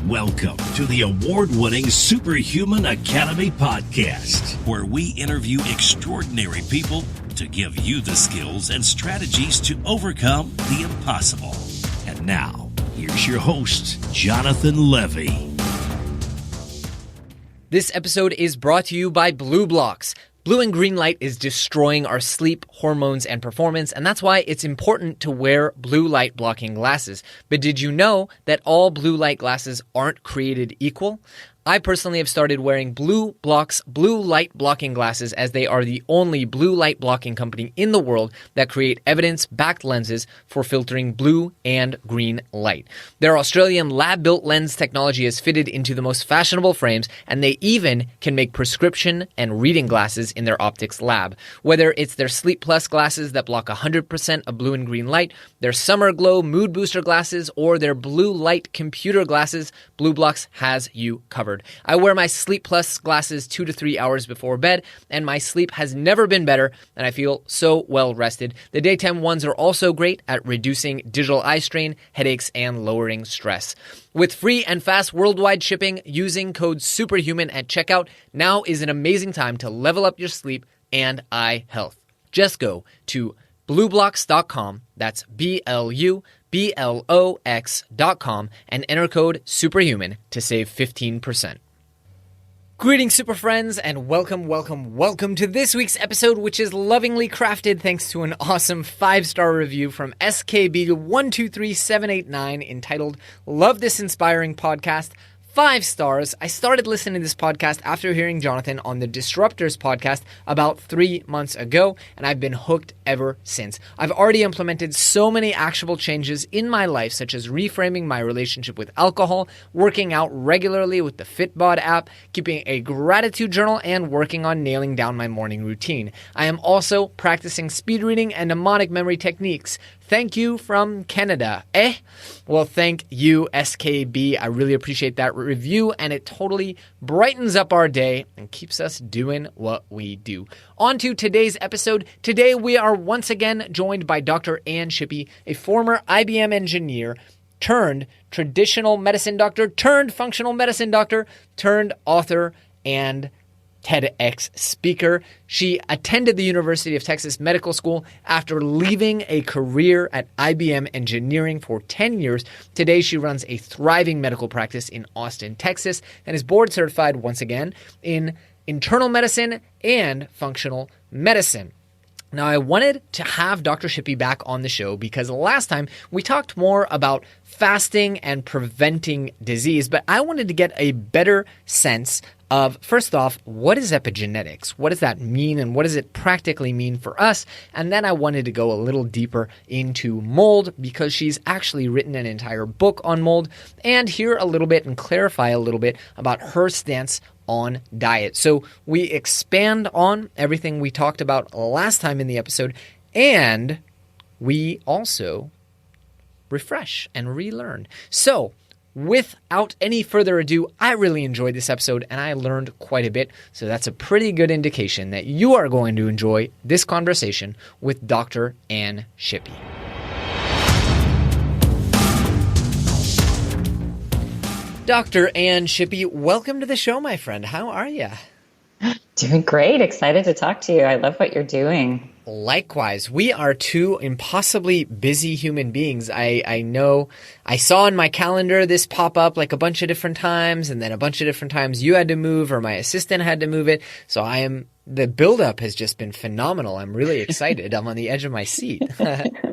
Welcome to the award-winning Superhuman Academy podcast, where we interview extraordinary people to give you the skills and strategies to overcome the impossible. And now, here's your host, Jonathan Levy. This episode is brought to you by Blue Blocks. Blue and green light is destroying our sleep, hormones, and performance, and that's why it's important to wear blue light blocking glasses. But did you know that all blue light glasses aren't created equal? I personally have started wearing Blue Blocks blue light blocking glasses, as they are the only blue light blocking company in the world that create evidence-backed lenses for filtering blue and green light. Their Australian lab-built lens technology is fitted into the most fashionable frames, and they even can make prescription and reading glasses in their optics lab. Whether it's their Sleep Plus glasses that block 100% of blue and green light, their Summer Glow mood booster glasses, or their blue light computer glasses, Blue Blocks has you covered. I wear my Sleep Plus glasses 2 to 3 hours before bed, and my sleep has never been better, and I feel so well rested. The daytime ones are also great at reducing digital eye strain, headaches, and lowering stress. With free and fast worldwide shipping using code SUPERHUMAN at checkout, now is an amazing time to level up your sleep and eye health. Just go to blueblocks.com, that's BLUBLOX.com, and enter code SUPERHUMAN to save 15%. Greetings, Super Friends, and welcome to this week's episode, which is lovingly crafted thanks to an awesome 5-star review from SKB123789 entitled, "Love This Inspiring Podcast." 5 stars. I started listening to this podcast after hearing Jonathan on the Disruptors podcast about 3 months ago, and I've been hooked ever since. I've already implemented so many actionable changes in my life, such as reframing my relationship with alcohol, working out regularly with the Fitbod app, keeping a gratitude journal, and working on nailing down my morning routine. I am also practicing speed reading and mnemonic memory techniques. Thank you from Canada. Well, thank you, SKB. I really appreciate that review, and it totally brightens up our day and keeps us doing what we do. On to today's episode. Today, we are once again joined by Dr. Ann Shippy, a former IBM engineer turned traditional medicine doctor, turned functional medicine doctor, turned author and TEDx speaker. She attended the University of Texas Medical School after leaving a career at IBM Engineering for 10 years. Today, she runs a thriving medical practice in Austin, Texas, and is board certified once again in internal medicine and functional medicine. Now, I wanted to have Dr. Shippy back on the show because last time we talked more about fasting and preventing disease, but I wanted to get a better sense of, first off, what is epigenetics? What does that mean, and what does it practically mean for us? And then I wanted to go a little deeper into mold, because she's actually written an entire book on mold, and hear a little bit and clarify a little bit about her stance on diet. So we expand on everything we talked about last time in the episode, and we also refresh and relearn. So without any further ado, I really enjoyed this episode and I learned quite a bit. So that's a pretty good indication that you are going to enjoy this conversation with Dr. Ann Shippy. Dr. Ann Shippy, welcome to the show, my friend. How are you? Doing great. Excited to talk to you. I love what you're doing. Likewise, we are two impossibly busy human beings. I know I saw in my calendar this pop up like a bunch of different times, and then a bunch of different times you had to move or my assistant had to move it. So the buildup has just been phenomenal. I'm really excited. I'm on the edge of my seat.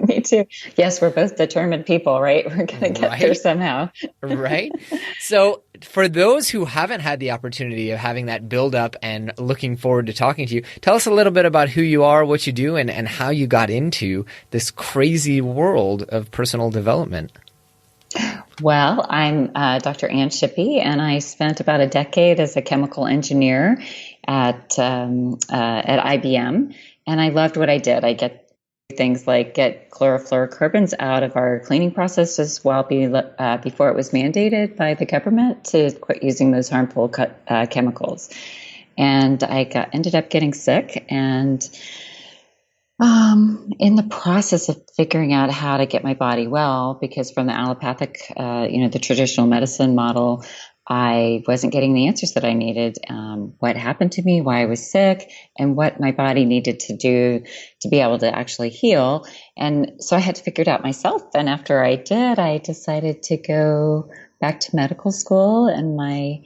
Me too. Yes, we're both determined people, right? We're going to get there somehow. Right? So for those who haven't had the opportunity of having that buildup and looking forward to talking to you, tell us a little bit about who you are, what you do, and how you got into this crazy world of personal development. Well, I'm Dr. Ann Shippy, and I spent about a decade as a chemical engineer at IBM, and I loved what I did. I get things like get chlorofluorocarbons out of our cleaning processes before it was mandated by the government to quit using those harmful chemicals. And I ended up getting sick and In the process of figuring out how to get my body well, because from the allopathic, the traditional medicine model, I wasn't getting the answers that I needed. What happened to me, why I was sick, and what my body needed to do to be able to actually heal. And so I had to figure it out myself. And after I did, I decided to go back to medical school in my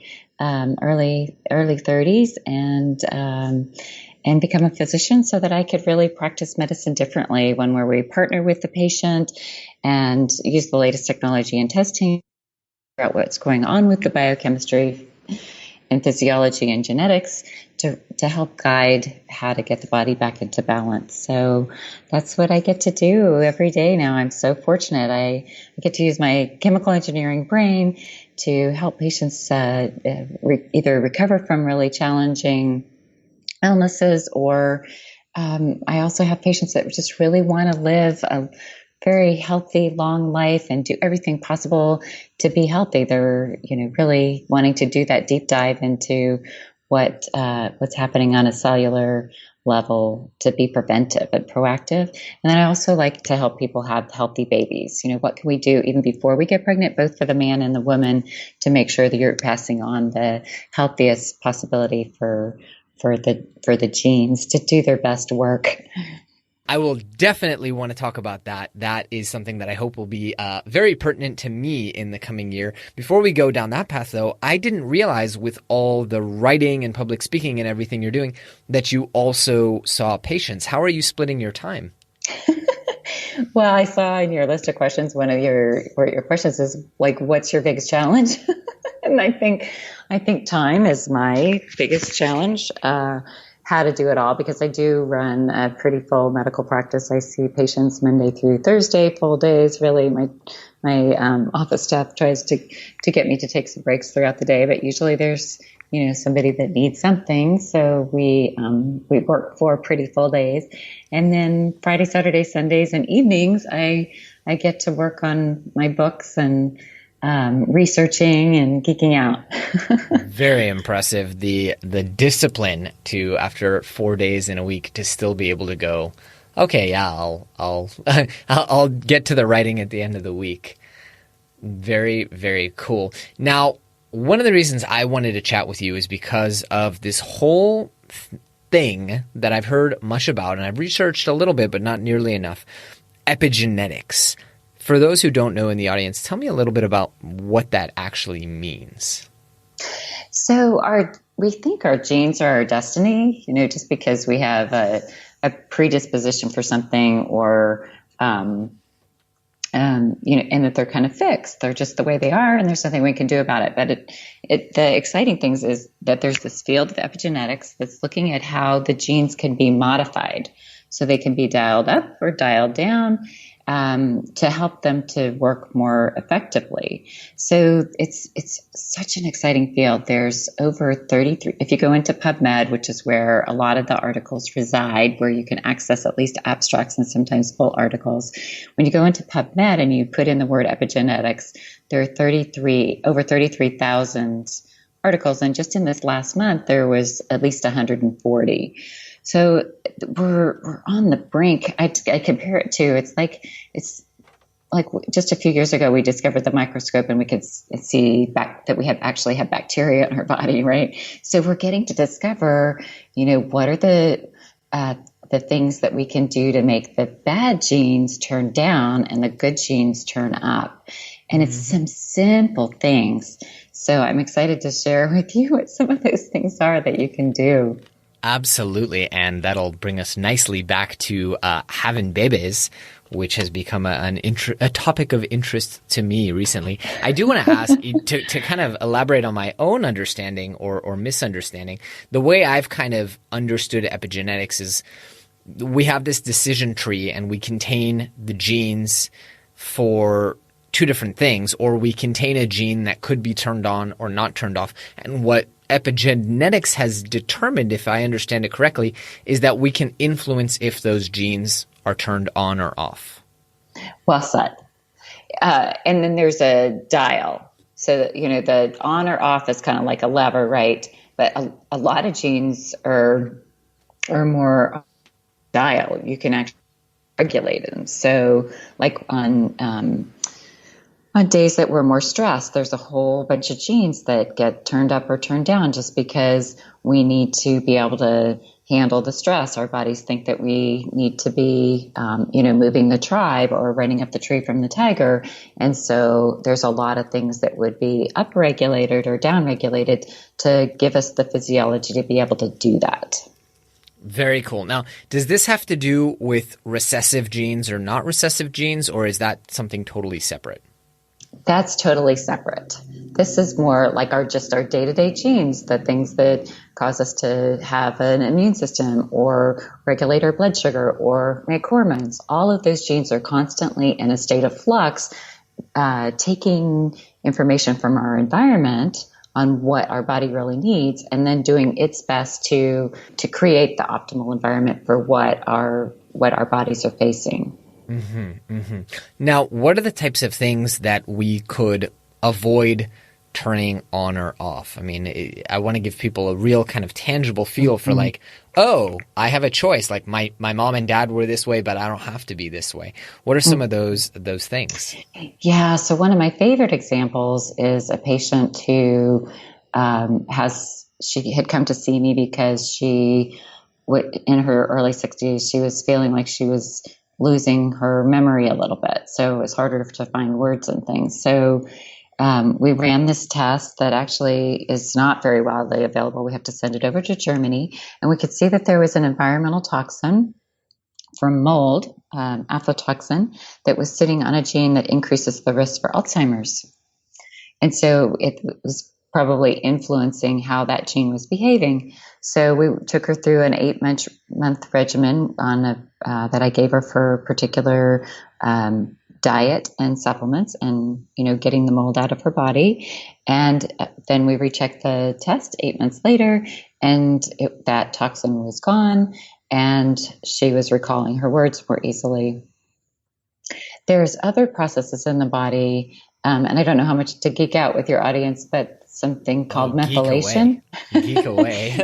early 30s and become a physician so that I could really practice medicine differently, one where we partner with the patient and use the latest technology and testing, figure out what's going on with the biochemistry and physiology and genetics to help guide how to get the body back into balance. So that's what I get to do every day now. I'm so fortunate. I get to use my chemical engineering brain to help patients either recover from really challenging illnesses, or I also have patients that just really want to live a very healthy, long life and do everything possible to be healthy. They're, really wanting to do that deep dive into what's happening on a cellular level to be preventive and proactive. And then I also like to help people have healthy babies. What can we do even before we get pregnant, both for the man and the woman, to make sure that you're passing on the healthiest possibility for the genes to do their best work. I will definitely want to talk about that. That is something that I hope will be very pertinent to me in the coming year. Before we go down that path, though, I didn't realize with all the writing and public speaking and everything you're doing that you also saw patients. How are you splitting your time? Well, I saw in your list of questions, one of your questions is like, what's your biggest challenge? And I think time is my biggest challenge. How to do it all, because I do run a pretty full medical practice. I see patients Monday through Thursday, full days. Really, my office staff tries to get me to take some breaks throughout the day, but usually there's somebody that needs something. So we work 4 pretty full days, and then Friday, Saturday, Sundays, and evenings I get to work on my books and researching and geeking out. Very impressive. The discipline to, after 4 days in a week, to still be able to go, okay, yeah, I'll I'll get to the writing at the end of the week. Very, very cool. Now, one of the reasons I wanted to chat with you is because of this whole thing that I've heard much about, and I've researched a little bit, but not nearly enough. Epigenetics. For those who don't know in the audience, tell me a little bit about what that actually means. So we think our genes are our destiny, just because we have a predisposition for something, or, and that they're kind of fixed. They're just the way they are, and there's nothing we can do about it. But the exciting things is that there's this field of epigenetics that's looking at how the genes can be modified, so they can be dialed up or dialed down, to help them to work more effectively. So it's such an exciting field. There's over 33. If you go into PubMed, which is where a lot of the articles reside, where you can access at least abstracts and sometimes full articles. When you go into PubMed and you put in the word epigenetics, there are over 33,000 articles. And just in this last month, there was at least 140. So we're on the brink. I compare it to, it's like just a few years ago, we discovered the microscope and we could see that we actually have bacteria in our body, right? So we're getting to discover, what are the things that we can do to make the bad genes turn down and the good genes turn up. And it's some simple things. So I'm excited to share with you what some of those things are that you can do. Absolutely, and that'll bring us nicely back to having babies, which has become a topic of interest to me recently. I do want to ask you to kind of elaborate on my own understanding or misunderstanding. The way I've kind of understood epigenetics is we have this decision tree, and we contain the genes for two different things, or we contain a gene that could be turned on or not turned off. And what epigenetics has determined, if I understand it correctly, is that we can influence if those genes are turned on or off. Well said. And then there's a dial. So, the on or off is kind of like a lever, right? But a lot of genes are more dial. You can actually regulate them. So like on days that we're more stressed, there's a whole bunch of genes that get turned up or turned down just because we need to be able to handle the stress. Our bodies think that we need to be, moving the tribe or running up the tree from the tiger. And so there's a lot of things that would be upregulated or downregulated to give us the physiology to be able to do that. Very cool. Now, does this have to do with recessive genes or not recessive genes, or is that something totally separate? That's totally separate. This is more like our day-to-day genes, the things that cause us to have an immune system or regulate our blood sugar or make hormones. All of those genes are constantly in a state of flux, taking information from our environment on what our body really needs and then doing its best to create the optimal environment for what our bodies are facing. Mm-hmm, mm-hmm. Now, what are the types of things that we could avoid turning on or off? I mean, I want to give people a real kind of tangible feel for like, oh, I have a choice. Like my mom and dad were this way, but I don't have to be this way. What are some of those things? Yeah. So one of my favorite examples is a patient who she had come to see me because she, in her early 60s, she was feeling like she was losing her memory a little bit. So it was harder to find words and things. So we ran this test that actually is not very widely available. We have to send it over to Germany. And we could see that there was an environmental toxin from mold, aflatoxin, that was sitting on a gene that increases the risk for Alzheimer's. And so it was probably influencing how that gene was behaving. So we took her through an 8-month regimen that I gave her for a particular diet and supplements and, getting the mold out of her body. And then we rechecked the test 8 months later, and that toxin was gone, and she was recalling her words more easily. There's other processes in the body, and I don't know how much to geek out with your audience, but something called methylation. Geek away.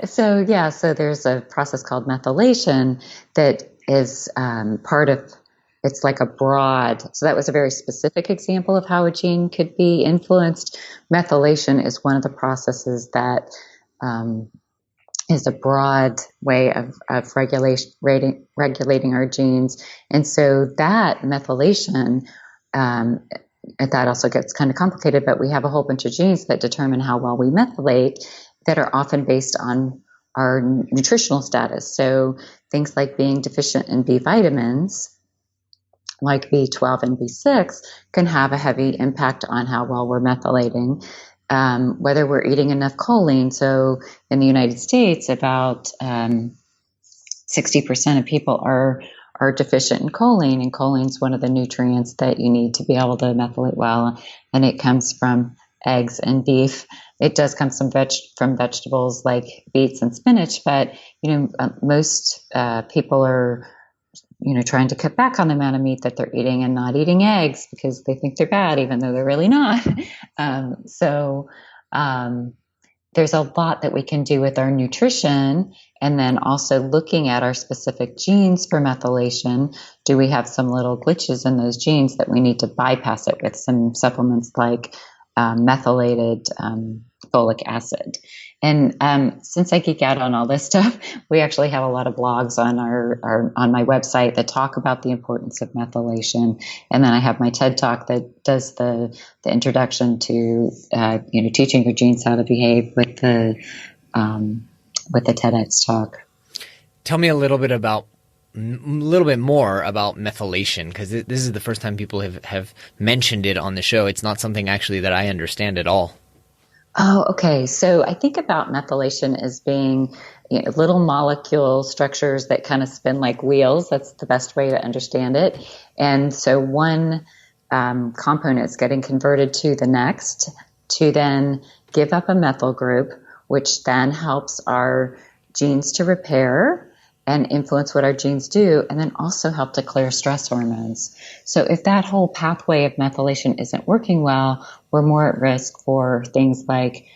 So there's a process called methylation that is part of, it's like a broad, so that was a very specific example of how a gene could be influenced. Methylation is one of the processes that is a broad way of regulating our genes. And so that methylation, that also gets kind of complicated, but we have a whole bunch of genes that determine how well we methylate that are often based on our nutritional status. So things like being deficient in B vitamins, like B12 and B6, can have a heavy impact on how well we're methylating. Whether we're eating enough choline. So in the United States, about 60% of people are deficient in choline, and choline is one of the nutrients that you need to be able to methylate well, and it comes from eggs and beef. It does come from vegetables like beets and spinach, but most people are trying to cut back on the amount of meat that they're eating and not eating eggs because they think they're bad, even though they're really not. There's a lot that we can do with our nutrition, and then also looking at our specific genes for methylation. Do we have some little glitches in those genes that we need to bypass it with some supplements like methylated folic acid? And since I geek out on all this stuff, we actually have a lot of blogs on on my website that talk about the importance of methylation. And then I have my TED Talk that does the introduction to teaching your genes how to behave with the TEDx talk. Tell me a little bit more about methylation, because this is the first time people have mentioned it on the show. It's not something actually that I understand at all. Oh, okay. So I think about methylation as being little molecule structures that kind of spin like wheels. That's the best way to understand it. And so one component is getting converted to the next to then give up a methyl group, which then helps our genes to repair and influence what our genes do, and then also help to clear stress hormones. So if that whole pathway of methylation isn't working well, we're more at risk for things like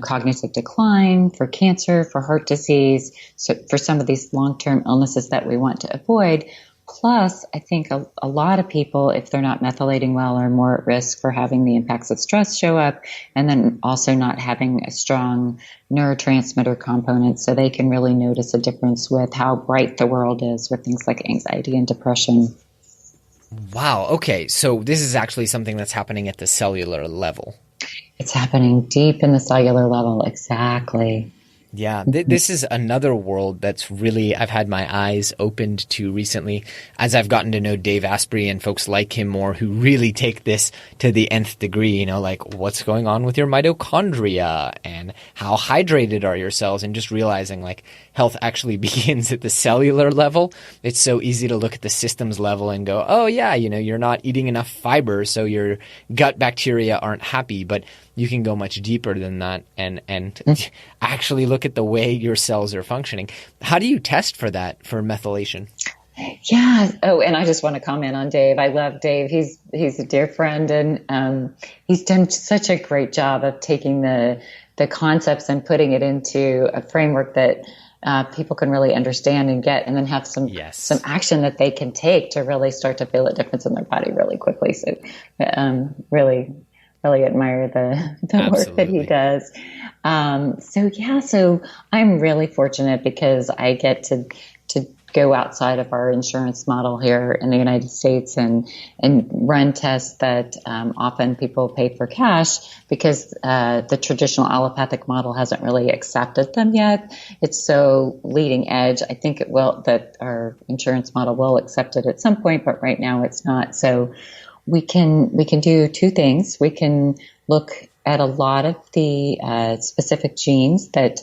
cognitive decline, for cancer, for heart disease, so for some of these long-term illnesses that we want to avoid. Plus, I think a lot of people, if they're not methylating well, are more at risk for having the impacts of stress show up, and then also not having a strong neurotransmitter component, so they can really notice a difference with how bright the world is with things like anxiety and depression. Wow. Okay. So this is actually something that's happening at the cellular level. It's happening deep in the cellular level. Exactly. Yeah, this is another world that's really I've had my eyes opened to recently as I've gotten to know Dave Asprey and folks like him more who really take this to the nth degree, like what's going on with your mitochondria and how hydrated are your cells, and just realizing like health actually begins at the cellular level. It's so easy to look at the systems level and go, oh yeah, you're not eating enough fiber, so your gut bacteria aren't happy, but you can go much deeper than that and actually look at the way your cells are functioning. How do you test for that, for methylation? Yeah. Oh, and I just want to comment on Dave. I love Dave. He's a dear friend, and he's done such a great job of taking the concepts and putting it into a framework that people can really understand and get, and then have some action that they can take to really start to feel a difference in their body really quickly. So really admire the work that he does. So I'm really fortunate because I get to go outside of our insurance model here in the United States and run tests that often people pay for cash because the traditional allopathic model hasn't really accepted them yet. It's so leading edge. I think it will, that our insurance model will accept it at some point, but right now it's not. So we can do two things. We can look at a lot of the specific genes that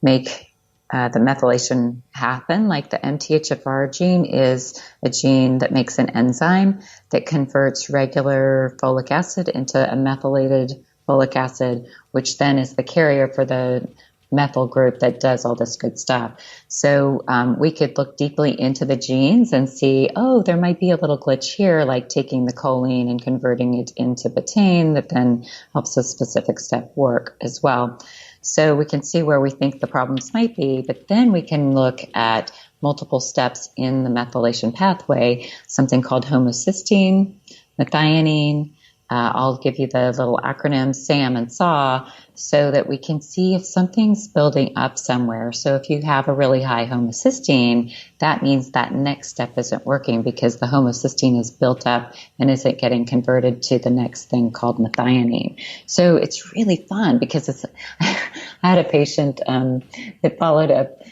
make the methylation happen. Like the MTHFR gene is a gene that makes an enzyme that converts regular folic acid into a methylated folic acid, which then is the carrier for the methyl group that does all this good stuff. So we could look deeply into the genes and see, there might be a little glitch here, like taking the choline and converting it into betaine that then helps a specific step work as well. So we can see where we think the problems might be, but then we can look at multiple steps in the methylation pathway, something called homocysteine, methionine. I'll give you the little acronyms, SAM and SAW, so that we can see if something's building up somewhere. So if you have a really high homocysteine, that means that next step isn't working because the homocysteine is built up and isn't getting converted to the next thing called methionine. So it's really fun because I had a patient that followed up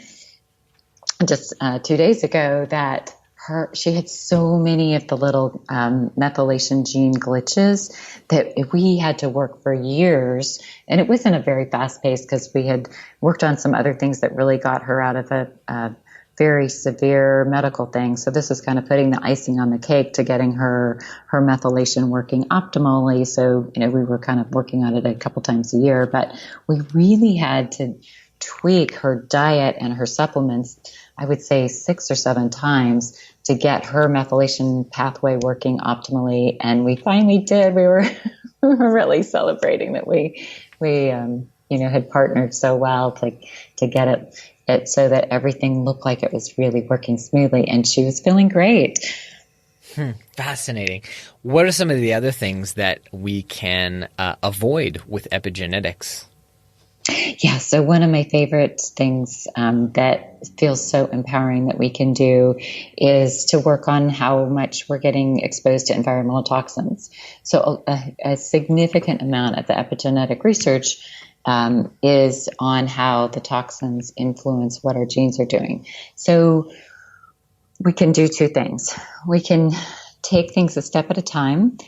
just 2 days ago that she had so many of the little methylation gene glitches that we had to work for years. And it wasn't a very fast pace because we had worked on some other things that really got her out of a very severe medical thing. So this is kind of putting the icing on the cake to getting her methylation working optimally. So, we were kind of working on it a couple times a year, but we really had to tweak her diet and her supplements, I would say 6 or 7 times to get her methylation pathway working optimally. And we finally did. We were really celebrating that we had partnered so well to get it so that everything looked like it was really working smoothly. And she was feeling great. Fascinating. What are some of the other things that we can avoid with epigenetics? Yeah, so one of my favorite things that feels so empowering that we can do is to work on how much we're getting exposed to environmental toxins. So a significant amount of the epigenetic research is on how the toxins influence what our genes are doing. So we can do two things. We can take things a step at a time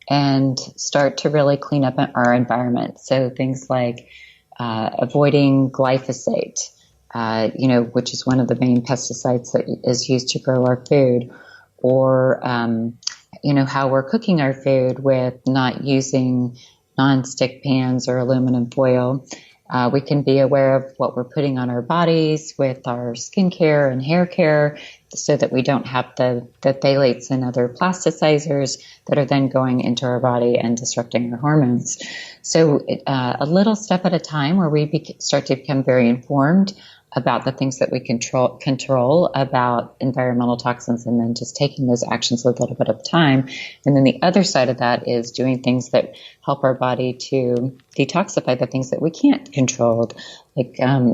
and start to really clean up our environment. So things like avoiding glyphosate, which is one of the main pesticides that is used to grow our food, or, how we're cooking our food with not using nonstick pans or aluminum foil. We can be aware of what we're putting on our bodies with our skincare and hair care so that we don't have the phthalates and other plasticizers that are then going into our body and disrupting our hormones. So a little step at a time where we start to become very informed about the things that we control about environmental toxins, and then just taking those actions a little bit at a time. And then the other side of that is doing things that help our body to detoxify the things that we can't control. Like, I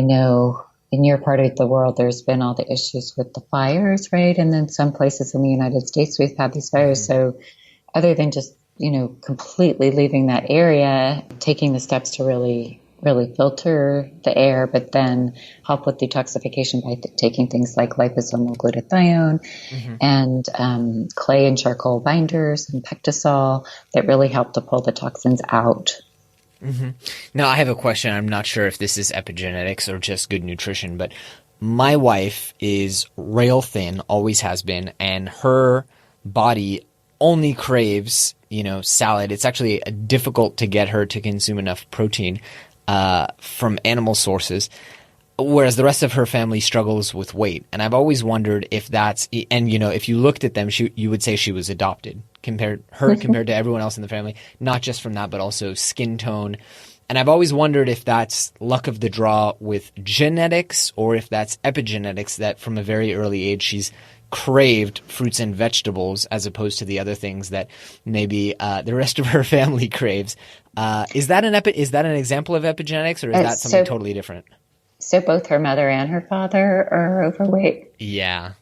know in your part of the world, there's been all the issues with the fires, right? And then some places in the United States, we've had these fires. So other than just, completely leaving that area, taking the steps to really filter the air, but then help with detoxification by taking things like liposomal glutathione and clay and charcoal binders and pectosol that really help to pull the toxins out. Now, I have a question. I'm not sure if this is epigenetics or just good nutrition, but my wife is rail thin, always has been, and her body only craves, salad. It's actually difficult to get her to consume enough protein from animal sources, whereas the rest of her family struggles with weight. And I've always wondered if that's, and if you looked at them, you would say she was adopted compared to everyone else in the family, not just from that, but also skin tone. And I've always wondered if that's luck of the draw with genetics or if that's epigenetics, that from a very early age she's craved fruits and vegetables as opposed to the other things that maybe the rest of her family craves. Is that an example of epigenetics, or is that something totally different? So both her mother and her father are overweight. Yeah.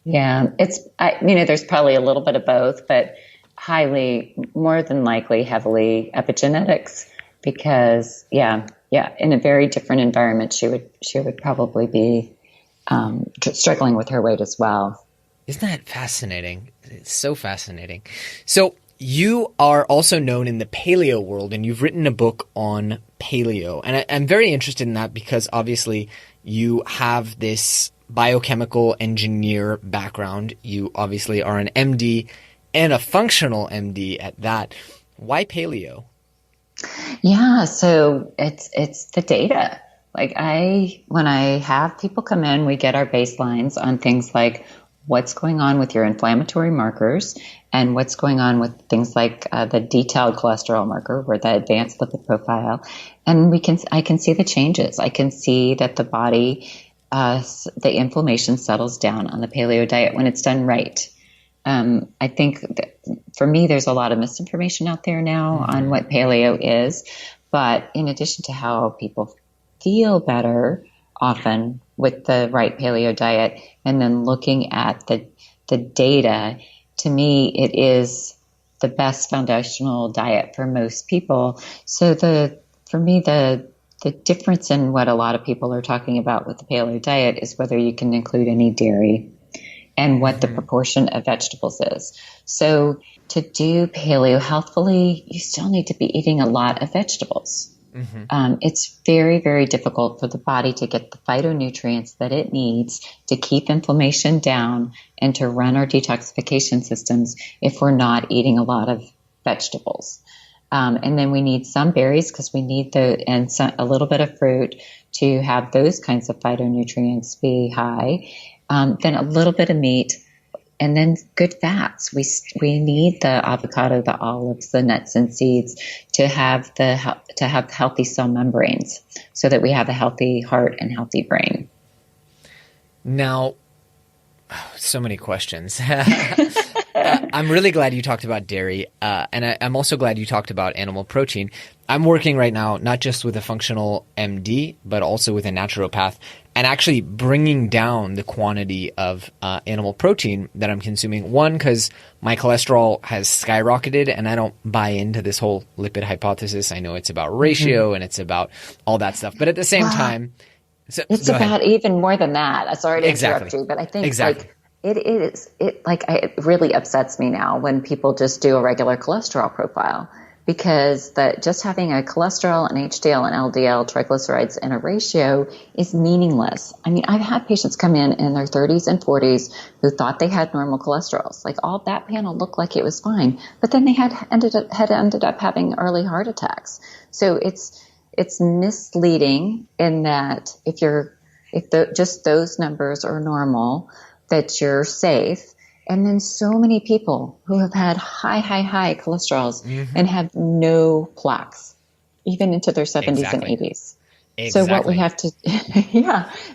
It's there's probably a little bit of both, but more than likely heavily epigenetics, because in a very different environment she would probably be struggling with her weight as well. Isn't that fascinating? It's so fascinating. So you are also known in the paleo world, and you've written a book on paleo. And I'm very interested in that because obviously you have this biochemical engineer background. You obviously are an MD and a functional MD at that. Why paleo? Yeah, so it's the data. Like when I have people come in, we get our baselines on things like what's going on with your inflammatory markers and what's going on with things like the detailed cholesterol marker or the advanced lipid profile. And I can see the changes. I can see that the body, the inflammation settles down on the paleo diet when it's done right. I think that for me, there's a lot of misinformation out there now on what paleo is. But in addition to how people feel better often with the right paleo diet, and then looking at the data, to me, it is the best foundational diet for most people. So for me, the difference in what a lot of people are talking about with the paleo diet is whether you can include any dairy and what the proportion of vegetables is. So to do paleo healthfully, you still need to be eating a lot of vegetables. It's very, very difficult for the body to get the phytonutrients that it needs to keep inflammation down and to run our detoxification systems if we're not eating a lot of vegetables. And then we need some berries because we need a little bit of fruit to have those kinds of phytonutrients be high. Then a little bit of meat, and then good fats. We need the avocado, the olives, the nuts and seeds to have healthy cell membranes so that we have a healthy heart and healthy brain. Now, so many questions. I'm really glad you talked about dairy, and I'm also glad you talked about animal protein. I'm working right now not just with a functional MD, but also with a naturopath, and actually bringing down the quantity of animal protein that I'm consuming. One, because my cholesterol has skyrocketed, and I don't buy into this whole lipid hypothesis. I know it's about ratio and it's about all that stuff, but at the same time, it's about even more than that. Sorry to interrupt you, but I think it really upsets me now when people just do a regular cholesterol profile, because just having a cholesterol, an HDL, and LDL triglycerides in a ratio is meaningless. I mean, I've had patients come in their 30s and 40s who thought they had normal cholesterols. Like, all that panel looked like it was fine, but then they had ended up having early heart attacks. So it's misleading in that just those numbers are normal, that you're safe. And then so many people who have had high colesterols and have no plaques, even into their 70s and 80s. Exactly. So what we have to,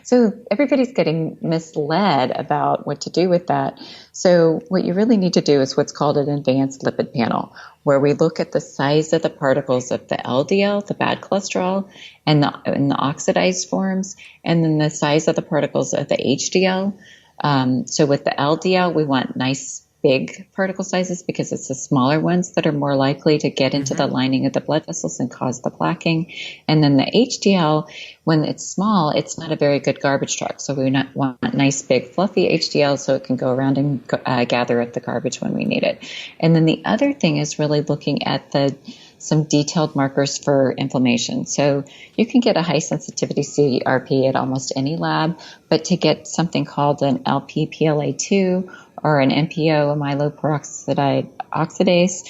so everybody's getting misled about what to do with that. So what you really need to do is what's called an advanced lipid panel, where we look at the size of the particles of the LDL, the bad cholesterol, and the oxidized forms, and then the size of the particles of the HDL. So with the LDL, we want nice big particle sizes because it's the smaller ones that are more likely to get into the lining of the blood vessels and cause the plaquing. And then the HDL, when it's small, it's not a very good garbage truck. So we want nice big fluffy HDL so it can go around and gather up the garbage when we need it. And then the other thing is really looking at some detailed markers for inflammation. So you can get a high sensitivity CRP at almost any lab, but to get something called an LPPLA2 or an MPO, a myeloperoxidase oxidase,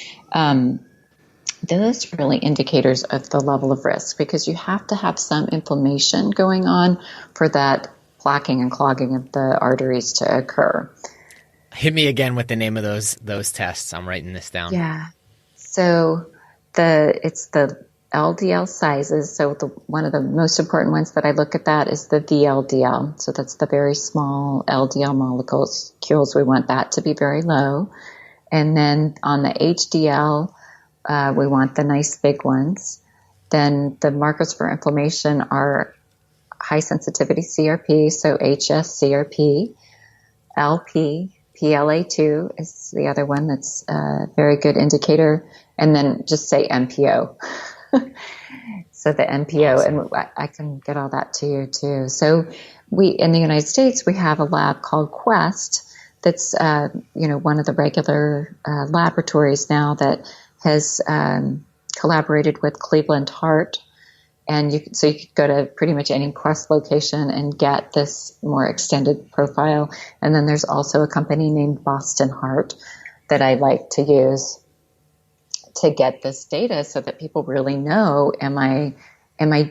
those are really indicators of the level of risk, because you have to have some inflammation going on for that plaquing and clogging of the arteries to occur. Hit me again with the name of those tests. I'm writing this down. Yeah. So it's the LDL sizes. So one of the most important ones that I look at that is the VLDL. So that's the very small LDL molecules. We want that to be very low. And then on the HDL, we want the nice big ones. Then the markers for inflammation are high sensitivity CRP, so HS-CRP, LPPLA2 is the other one that's a very good indicator. And then just say MPO. So the MPO, awesome. And I can get all that to you too. So in the United States, we have a lab called Quest that's, one of the regular laboratories now that has collaborated with Cleveland Heart. And you could go to pretty much any Quest location and get this more extended profile. And then there's also a company named Boston Heart that I like to use to get this data so that people really know, am I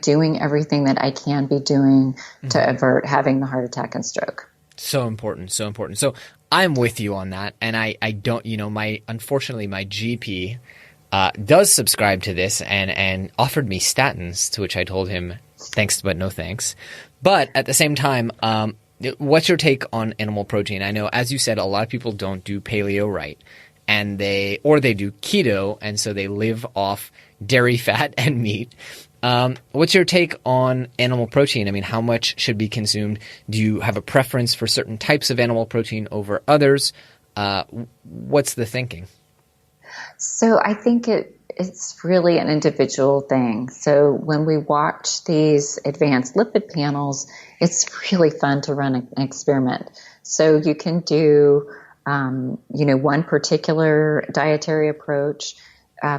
doing everything that I can be doing to avert having the heart attack and stroke? So important. So I'm with you on that. And I don't, unfortunately my GP does subscribe to this and offered me statins, to which I told him thanks, but no thanks. But at the same time, what's your take on animal protein? I know, as you said, a lot of people don't do paleo right. And they do keto, and so they live off dairy fat and meat. What's your take on animal protein? I mean, how much should be consumed? Do you have a preference for certain types of animal protein over others? What's the thinking? So I think it's really an individual thing. So when we watch these advanced lipid panels, it's really fun to run an experiment. So you can do one particular dietary approach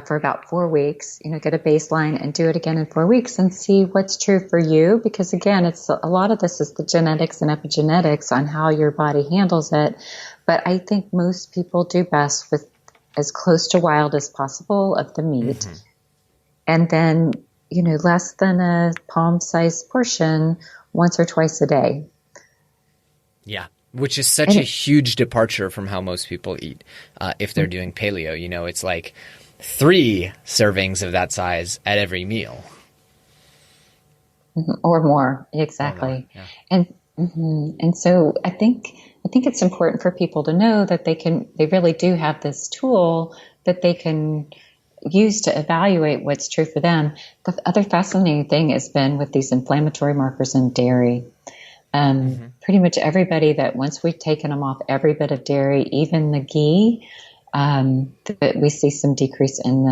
for about 4 weeks, get a baseline and do it again in 4 weeks and see what's true for you. Because again, a lot of this is the genetics and epigenetics on how your body handles it. But I think most people do best with as close to wild as possible of the meat. And then, less than a palm-sized portion once or twice a day. Yeah. Which is such a huge departure from how most people eat if they're doing paleo. It's like 3 servings of that size at every meal. Or more, exactly. Or more, yeah. And so I think it's important for people to know that they really do have this tool that they can use to evaluate what's true for them. The other fascinating thing has been with these inflammatory markers in dairy. Pretty much everybody that once we've taken them off every bit of dairy, even the ghee, that we see some decrease in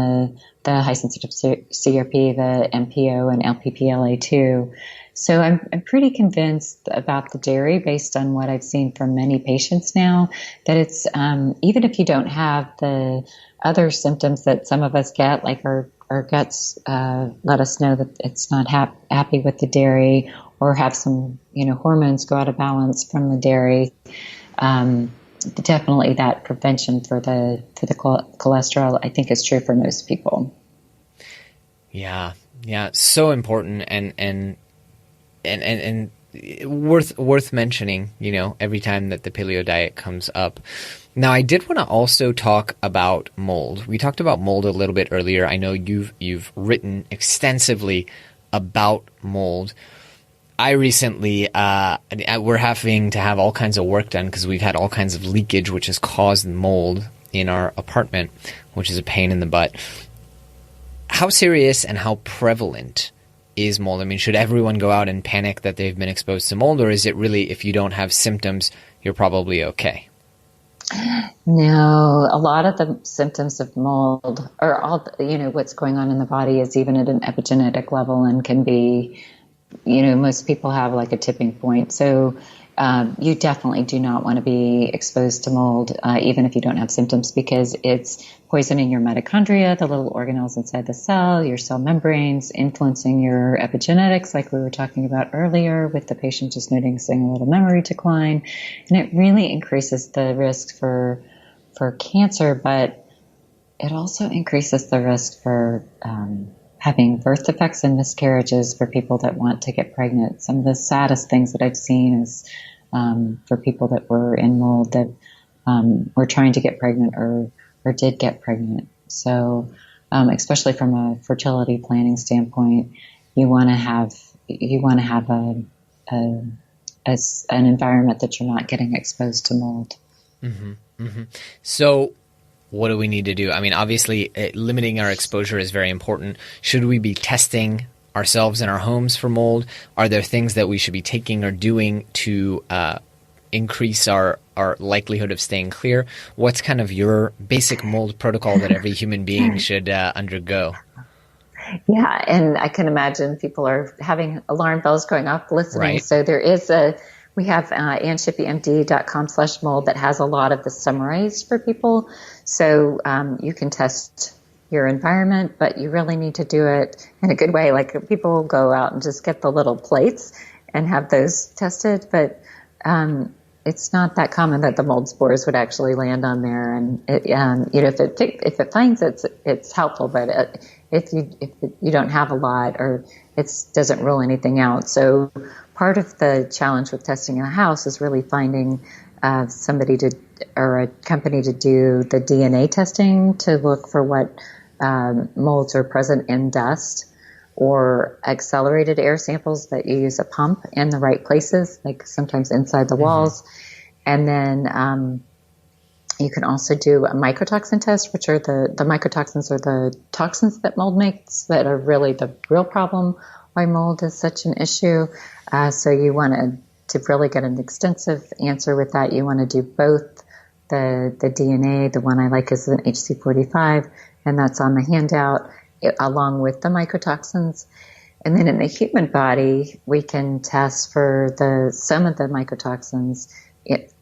the high sensitive CRP, the MPO and LPPLA2. So I'm pretty convinced about the dairy based on what I've seen from many patients now, that it's, even if you don't have the other symptoms that some of us get, like our guts let us know that it's not happy with the dairy, or have some, hormones go out of balance from the dairy. Definitely that prevention for the cholesterol, I think, is true for most people. Yeah, so important and worth mentioning, every time that the paleo diet comes up. Now, I did want to also talk about mold. We talked about mold a little bit earlier. I know you've written extensively about mold. I recently, we're having to have all kinds of work done because we've had all kinds of leakage, which has caused mold in our apartment, which is a pain in the butt. How serious and how prevalent is mold? I mean, should everyone go out and panic that they've been exposed to mold, or is it really, if you don't have symptoms, you're probably okay? No, a lot of the symptoms of mold, or all, what's going on in the body, is even at an epigenetic level and can be, most people have like a tipping point. So you definitely do not want to be exposed to mold, even if you don't have symptoms, because it's poisoning your mitochondria, the little organelles inside the cell, your cell membranes, influencing your epigenetics, like we were talking about earlier, with the patient just noticing a little memory decline. And it really increases the risk for cancer, but it also increases the risk for having birth defects and miscarriages for people that want to get pregnant. Some of the saddest things that I've seen is for people that were in mold that were trying to get pregnant or did get pregnant. So especially from a fertility planning standpoint, you want to have an environment that you're not getting exposed to mold. Mm-hmm, mm-hmm. So what do we need to do? I mean, obviously, limiting our exposure is very important. Should we be testing ourselves in our homes for mold? Are there things that we should be taking or doing to increase our likelihood of staying clear? What's kind of your basic mold protocol that every human being should undergo? Yeah, and I can imagine people are having alarm bells going off listening. Right. So we have AnnShippyMD.com/mold that has a lot of this summarized for people. So you can test your environment, but you really need to do it in a good way. Like, people go out and just get the little plates and have those tested, but it's not that common that the mold spores would actually land on there. And if it finds it's helpful, but if you don't have a lot, or it doesn't rule anything out. So part of the challenge with testing in a house is really finding somebody or a company to do the DNA testing to look for what molds are present in dust, or accelerated air samples that you use a pump in the right places, like sometimes inside the walls. And then you can also do a mycotoxin test, which are the mycotoxins are the toxins that mold makes that are really the real problem why mold is such an issue. So you want to really get an extensive answer with that. You want to do both the DNA. The one I like is an HC45, and that's on the handout, along with the mycotoxins. And then in the human body, we can test for some of the mycotoxins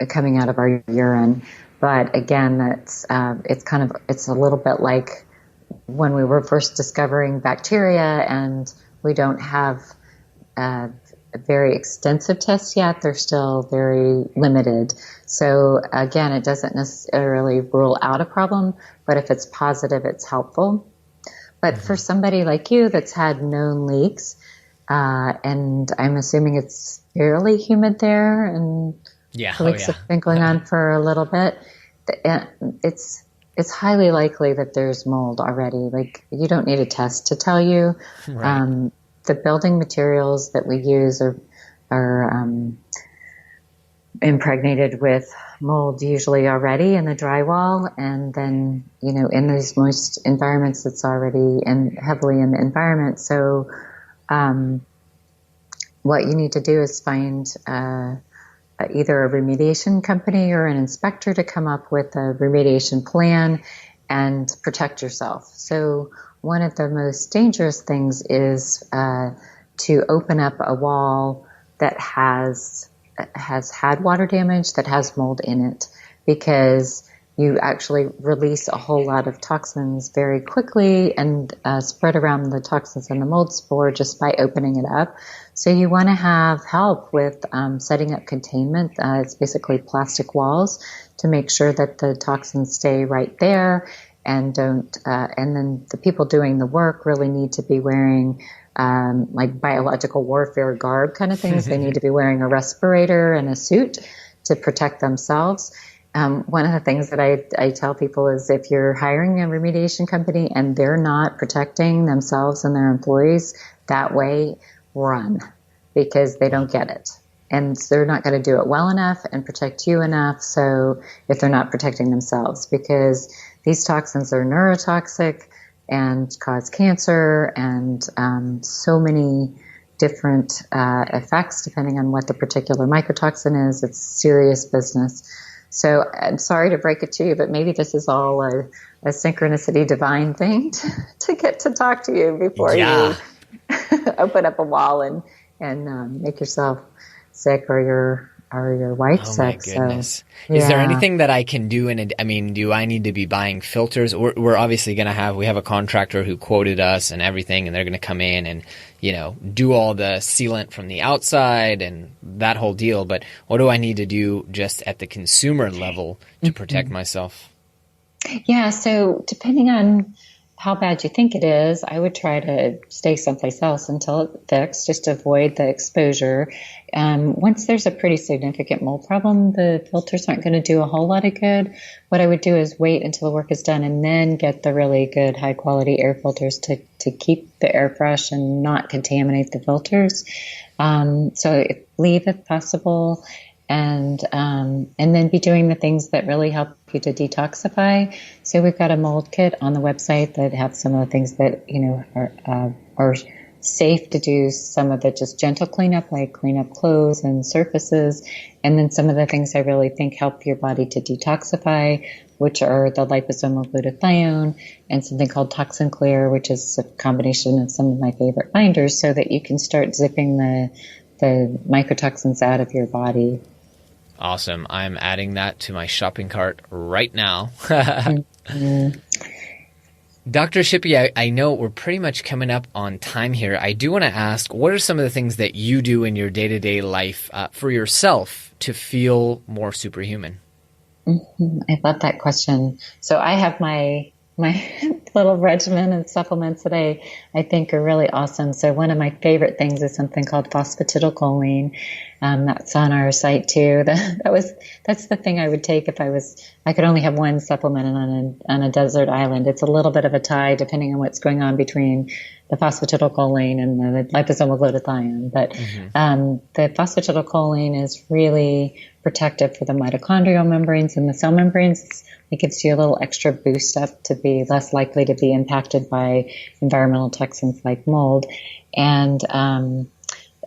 coming out of our urine. But again, it's a little bit like when we were first discovering bacteria, and we don't have a very extensive tests yet. They're still very limited. So again, it doesn't necessarily rule out a problem, but if it's positive, it's helpful. But for somebody like you that's had known leaks, and I'm assuming it's fairly humid there, and the leaks have been going on for a little bit, it's highly likely that there's mold already. Like, you don't need a test to tell you. Right. The building materials that we use are impregnated with mold usually already in the drywall, and then in these moist environments, it's already heavily in the environment. So what you need to do is find either a remediation company or an inspector to come up with a remediation plan and protect yourself. So one of the most dangerous things is to open up a wall that has had water damage, that has mold in it, because you actually release a whole lot of toxins very quickly and spread around the toxins and the mold spore just by opening it up. So you want to have help with setting up containment. It's basically plastic walls to make sure that the toxins stay right there and don't. And then the people doing the work really need to be wearing like biological warfare garb kind of things. They need to be wearing a respirator and a suit to protect themselves. One of the things that I tell people is if you're hiring a remediation company and they're not protecting themselves and their employees that way, run, because they don't get it. And they're not going to do it well enough and protect you enough. So if they're not protecting themselves, because these toxins are neurotoxic and cause cancer and so many different effects depending on what the particular mycotoxin is. It's serious business. So I'm sorry to break it to you, but maybe this is all a synchronicity divine thing to get to talk to you before you open up a wall and make yourself sick or your wife sick. Oh my goodness. So, Is there anything that I can do? Do I need to be buying filters? We're obviously going to we have a contractor who quoted us and everything, and they're going to come in and, do all the sealant from the outside and that whole deal. But what do I need to do just at the consumer level to protect myself? Yeah. So depending on how bad you think it is, I would try to stay someplace else until it's fixed, just to avoid the exposure. Once there's a pretty significant mold problem, the filters aren't going to do a whole lot of good. What I would do is wait until the work is done and then get the really good high quality air filters to keep the air fresh and not contaminate the filters. So leave if possible. And then be doing the things that really help you to detoxify. So we've got a mold kit on the website that have some of the things that, are safe to do, some of the just gentle cleanup, like clean up clothes and surfaces. And then some of the things I really think help your body to detoxify, which are the liposomal glutathione and something called Toxin Clear, which is a combination of some of my favorite binders, so that you can start zipping the mycotoxins out of your body. Awesome. I'm adding that to my shopping cart right now. Dr. Shippy, I know we're pretty much coming up on time here. I do want to ask, what are some of the things that you do in your day-to-day life for yourself to feel more superhuman? I love that question. So I have my little regimen and supplements that I think are really awesome. So one of my favorite things is something called phosphatidylcholine. That's on our site too. That's the thing I would take if I could only have one supplement on a desert island. It's a little bit of a tie depending on what's going on between the phosphatidylcholine and the liposomal glutathione. But the phosphatidylcholine is really protective for the mitochondrial membranes and the cell membranes. It gives you a little extra boost up to be less likely to be impacted by environmental toxins like mold. And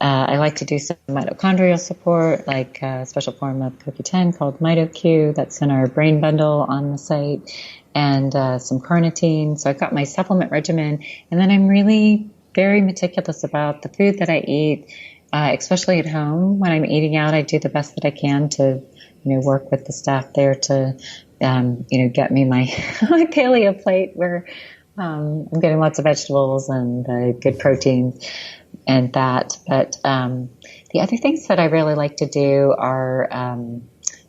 I like to do some mitochondrial support, like a special form of CoQ10 called MitoQ. That's in our brain bundle on the site, and some carnitine. So I've got my supplement regimen, and then I'm really very meticulous about the food that I eat, especially at home. When I'm eating out, I do the best that I can to, work with the staff there to, get me my paleo plate where I'm getting lots of vegetables and good proteins and that. But the other things that I really like to do are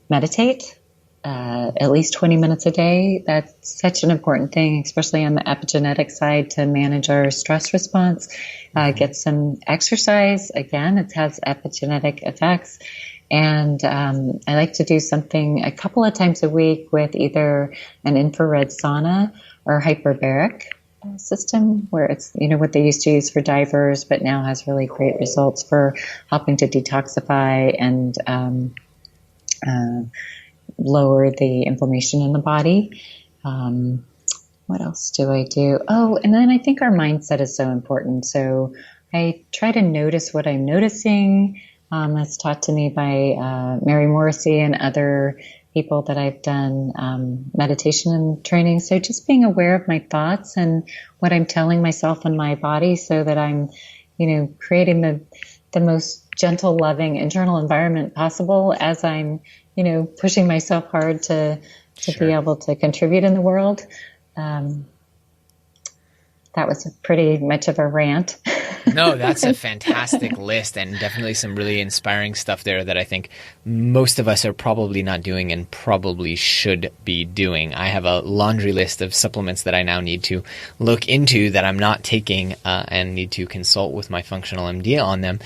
meditate. At least 20 minutes a day. That's such an important thing, especially on the epigenetic side, to manage our stress response. Get some exercise. Again, it has epigenetic effects. And I like to do something a couple of times a week with either an infrared sauna or hyperbaric system, where it's, what they used to use for divers, but now has really great results for helping to detoxify and lower the inflammation in the body. What else do I do? Oh, and then I think our mindset is so important. So I try to notice what I'm noticing. That's taught to me by Mary Morrissey and other people that I've done meditation and training. So just being aware of my thoughts and what I'm telling myself and my body, so that I'm creating the most gentle, loving internal environment possible as I'm, pushing myself hard to be able to contribute in the world. That was pretty much of a rant. No, that's a fantastic list, and definitely some really inspiring stuff there that I think most of us are probably not doing and probably should be doing. I have a laundry list of supplements that I now need to look into that I'm not taking and need to consult with my functional MD on them.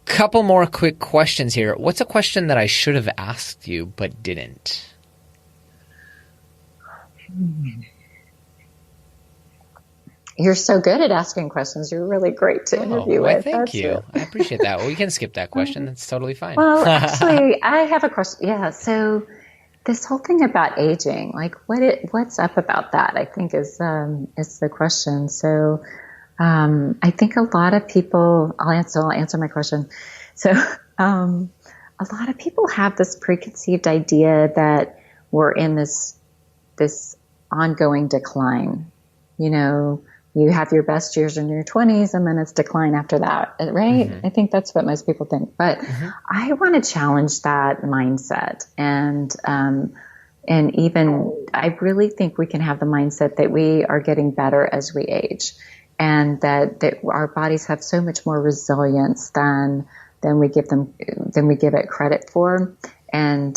Couple more quick questions here. What's a question that I should have asked you but didn't? You're so good at asking questions. You're really great to interview with. Thank you. I appreciate that. Well, we can skip that question. That's totally fine. Well, actually, I have a question. Yeah. So this whole thing about aging, like what's up about that? I think is the question. So I think a lot of people. I'll answer my question. So a lot of people have this preconceived idea that we're in this ongoing decline. You have your best years in your 20s and then it's decline after that, right? Mm-hmm. I think that's what most people think. But I want to challenge that mindset. And even I really think we can have the mindset that we are getting better as we age, and that our bodies have so much more resilience than we give it credit for. And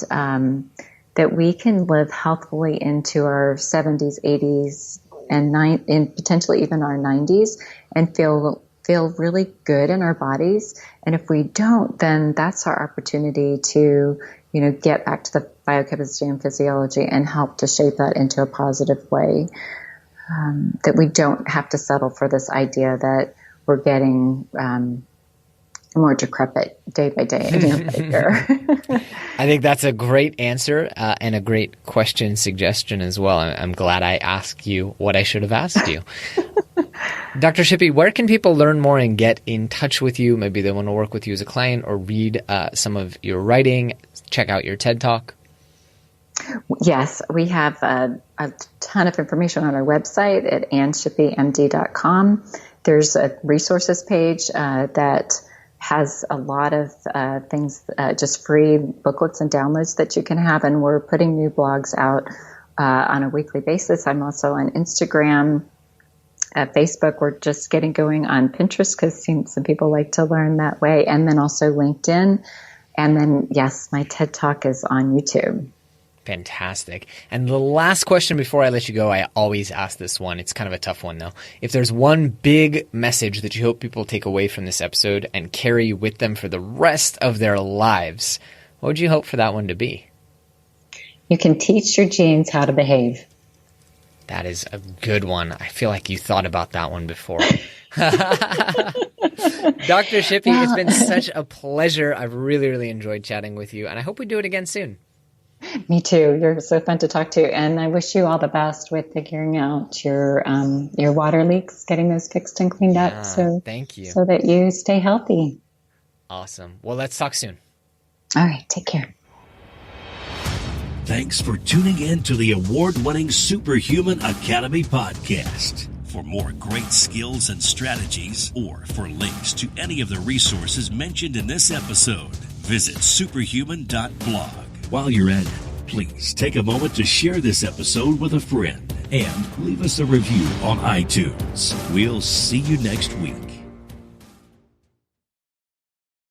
that we can live healthfully into our 70s, 80s, and potentially even our 90s, and feel really good in our bodies. And if we don't, then that's our opportunity to, get back to the biochemistry and physiology and help to shape that into a positive way. That we don't have to settle for this idea that we're getting more decrepit day by day, year by year. I think that's a great answer and a great question suggestion as well. I'm glad I asked you what I should have asked you. Dr. Shippy, where can people learn more and get in touch with you? Maybe they want to work with you as a client or read some of your writing, check out your TED Talk. Yes, we have a ton of information on our website at annshippymd.com. There's a resources page that has a lot of things, just free booklets and downloads that you can have. And we're putting new blogs out on a weekly basis. I'm also on Instagram, Facebook. We're just getting going on Pinterest because some people like to learn that way. And then also LinkedIn. And then, yes, my TED Talk is on YouTube. Fantastic. And the last question before I let you go, I always ask this one. It's kind of a tough one, though. If there's one big message that you hope people take away from this episode and carry with them for the rest of their lives, what would you hope for that one to be? You can teach your genes how to behave. That is a good one. I feel like you thought about that one before. Dr. Shippy, it's been such a pleasure. I've really, really enjoyed chatting with you, and I hope we do it again soon. Me too. You're so fun to talk to, and I wish you all the best with figuring out your water leaks, getting those fixed and cleaned up. So thank you. So that you stay healthy. Awesome. Well, let's talk soon. All right. Take care. Thanks for tuning in to the award-winning Superhuman Academy podcast. For more great skills and strategies, or for links to any of the resources mentioned in this episode, visit superhuman.blog. While you're at it, please take a moment to share this episode with a friend and leave us a review on iTunes. We'll see you next week.